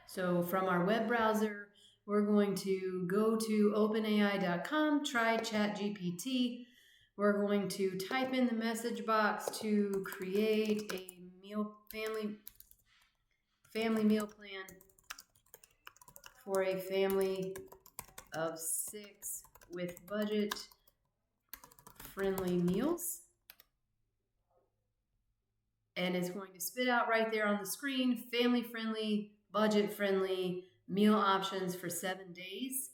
So from our web browser, we're going to go to openai.com, try ChatGPT. We're going to type in the message box to create a family meal plan for a family of 6 with budget-friendly meals. And it's going to spit out right there on the screen, family-friendly, budget-friendly meal options for 7 days.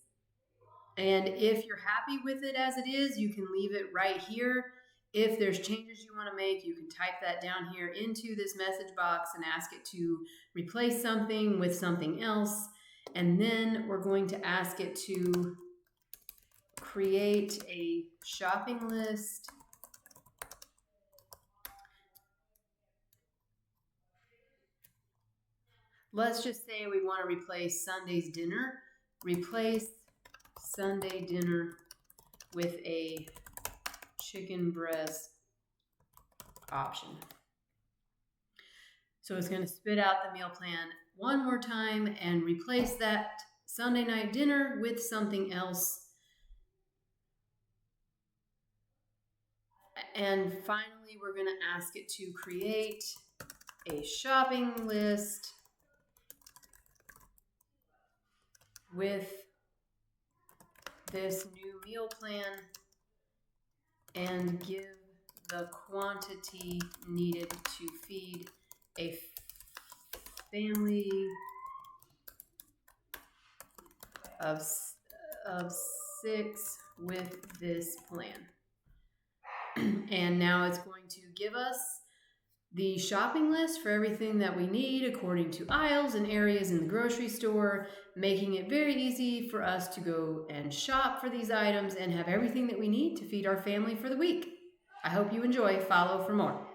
And if you're happy with it as it is, you can leave it right here. If there's changes you want to make, you can type that down here into this message box and ask it to replace something with something else. And then we're going to ask it to create a shopping list Let's just say we want to replace Sunday's dinner. Replace Sunday dinner with a chicken breast option. So it's going to spit out the meal plan one more time and replace that Sunday night dinner with something else. And finally, we're going to ask it to create a shopping list with this new meal plan and give the quantity needed to feed a family of 6 with this plan. And now it's going to give us the shopping list for everything that we need according to aisles and areas in the grocery store, making it very easy for us to go and shop for these items and have everything that we need to feed our family for the week. I hope you enjoy. Follow for more.